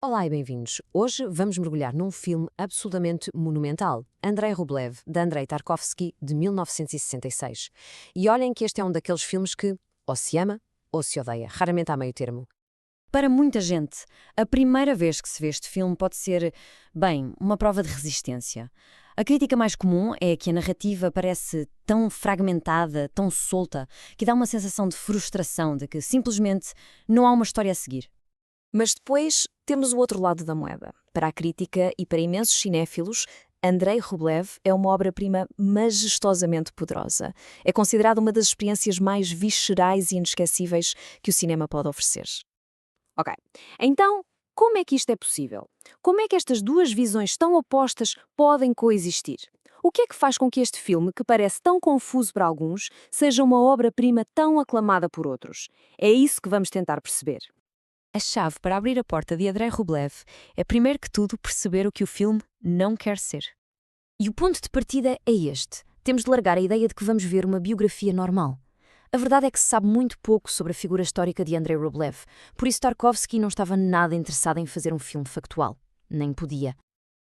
Olá e bem-vindos. Hoje vamos mergulhar num filme absolutamente monumental, Andrei Rublev, de Andrei Tarkovsky, de 1966. E olhem que este é um daqueles filmes que ou se ama ou se odeia, raramente há meio termo. Para muita gente, a primeira vez que se vê este filme pode ser, bem, uma prova de resistência. A crítica mais comum é que a narrativa parece tão fragmentada, tão solta, que dá uma sensação de frustração, de que simplesmente não há uma história a seguir. Mas depois temos o outro lado da moeda. Para a crítica e para imensos cinéfilos, Andrei Rublev é uma obra-prima majestosamente poderosa. É considerada uma das experiências mais viscerais e inesquecíveis que o cinema pode oferecer. Ok, então como é que isto é possível? Como é que estas duas visões tão opostas podem coexistir? O que é que faz com que este filme, que parece tão confuso para alguns, seja uma obra-prima tão aclamada por outros? É isso que vamos tentar perceber. A chave para abrir a porta de Andrei Rublev é, primeiro que tudo, perceber o que o filme não quer ser. E o ponto de partida é este. Temos de largar a ideia de que vamos ver uma biografia normal. A verdade é que se sabe muito pouco sobre a figura histórica de Andrei Rublev, por isso Tarkovsky não estava nada interessado em fazer um filme factual. Nem podia.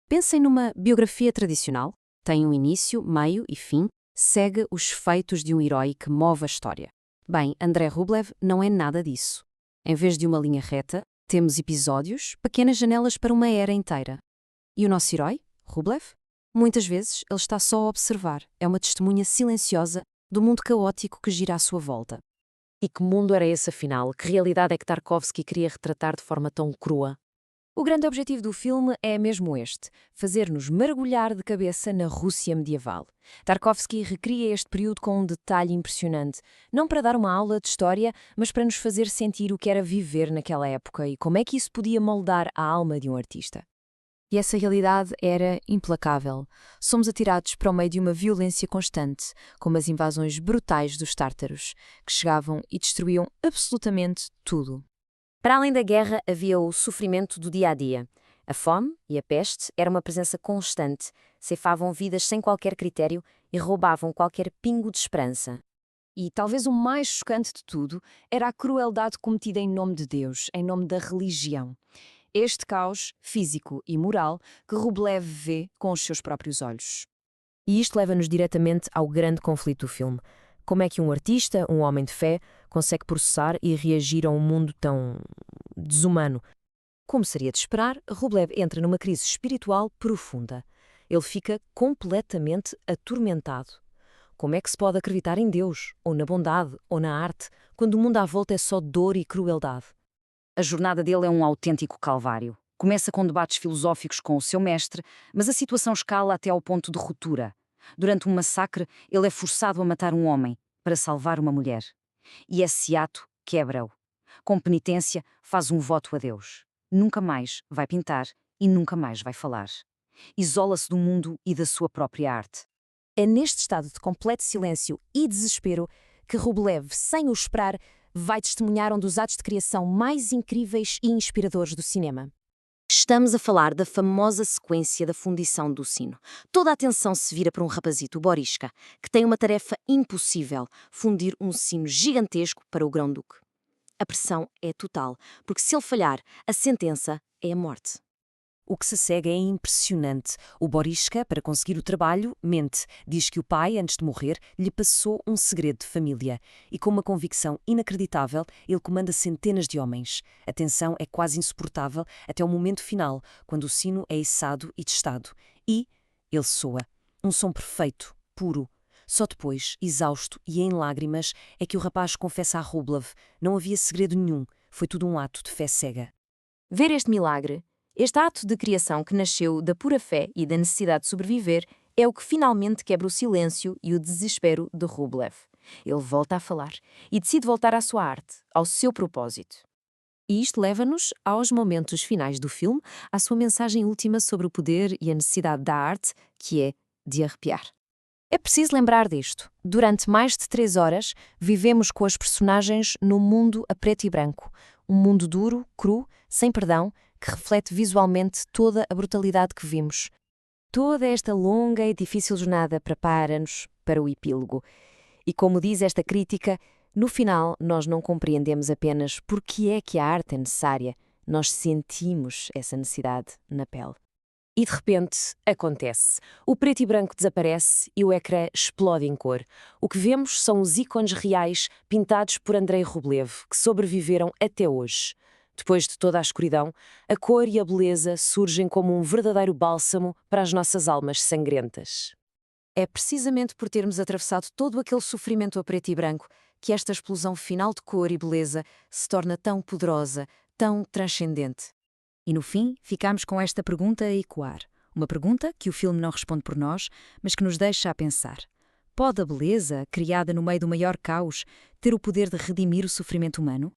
Pensem numa biografia tradicional. Tem um início, meio e fim, segue os feitos de um herói que move a história. Bem, Andrei Rublev não é nada disso. Em vez de uma linha reta, temos episódios, pequenas janelas para uma era inteira. E o nosso herói, Rublev? Muitas vezes ele está só a observar, é uma testemunha silenciosa do mundo caótico que gira à sua volta. E que mundo era esse afinal? Que realidade é que Tarkovsky queria retratar de forma tão crua? O grande objetivo do filme é mesmo este, fazer-nos mergulhar de cabeça na Rússia medieval. Tarkovsky recria este período com um detalhe impressionante, não para dar uma aula de história, mas para nos fazer sentir o que era viver naquela época e como é que isso podia moldar a alma de um artista. E essa realidade era implacável. Somos atirados para o meio de uma violência constante, como as invasões brutais dos tártaros, que chegavam e destruíam absolutamente tudo. Para além da guerra, havia o sofrimento do dia-a-dia. A fome e a peste era uma presença constante, ceifavam vidas sem qualquer critério e roubavam qualquer pingo de esperança. E talvez o mais chocante de tudo era a crueldade cometida em nome de Deus, em nome da religião. Este caos físico e moral que Rublev vê com os seus próprios olhos. E isto leva-nos diretamente ao grande conflito do filme. Como é que um artista, um homem de fé, consegue processar e reagir a um mundo tão desumano? Como seria de esperar, Rublev entra numa crise espiritual profunda. Ele fica completamente atormentado. Como é que se pode acreditar em Deus, ou na bondade, ou na arte, quando o mundo à volta é só dor e crueldade? A jornada dele é um autêntico calvário. Começa com debates filosóficos com o seu mestre, mas a situação escala até ao ponto de ruptura. Durante um massacre, ele é forçado a matar um homem para salvar uma mulher. E esse ato quebra-o. Com penitência, faz um voto a Deus. Nunca mais vai pintar e nunca mais vai falar. Isola-se do mundo e da sua própria arte. É neste estado de completo silêncio e desespero que Rublev, sem o esperar, vai testemunhar um dos atos de criação mais incríveis e inspiradores do cinema. Estamos a falar da famosa sequência da fundição do sino. Toda a atenção se vira para um rapazito, o Boriska, que tem uma tarefa impossível, fundir um sino gigantesco para o grão-duque. A pressão é total, porque se ele falhar, a sentença é a morte. O que se segue é impressionante. O Boriska, para conseguir o trabalho, mente. Diz que o pai, antes de morrer, lhe passou um segredo de família. E com uma convicção inacreditável, ele comanda centenas de homens. A tensão é quase insuportável até o momento final, quando o sino é içado e testado. E ele soa. Um som perfeito, puro. Só depois, exausto e em lágrimas, é que o rapaz confessa a Rublev. Não havia segredo nenhum. Foi tudo um ato de fé cega. Ver este milagre, este ato de criação que nasceu da pura fé e da necessidade de sobreviver, é o que finalmente quebra o silêncio e o desespero de Rublev. Ele volta a falar e decide voltar à sua arte, ao seu propósito. E isto leva-nos aos momentos finais do filme, à sua mensagem última sobre o poder e a necessidade da arte, que é de arrepiar. É preciso lembrar disto. Durante mais de 3 horas, vivemos com as personagens no mundo a preto e branco. Um mundo duro, cru, sem perdão, que reflete visualmente toda a brutalidade que vimos. Toda esta longa e difícil jornada prepara-nos para o epílogo. E como diz esta crítica, no final nós não compreendemos apenas porque é que a arte é necessária, Nós sentimos essa necessidade na pele. E de repente, acontece. O preto e branco desaparece e o ecrã explode em cor. O que vemos são os ícones reais pintados por Andrei Rublev, que sobreviveram até hoje. Depois de toda a escuridão, a cor e a beleza surgem como um verdadeiro bálsamo para as nossas almas sangrentas. É precisamente por termos atravessado todo aquele sofrimento a preto e branco que esta explosão final de cor e beleza se torna tão poderosa, tão transcendente. E no fim, ficamos com esta pergunta a ecoar. Uma pergunta que o filme não responde por nós, mas que nos deixa a pensar. Pode a beleza, criada no meio do maior caos, ter o poder de redimir o sofrimento humano?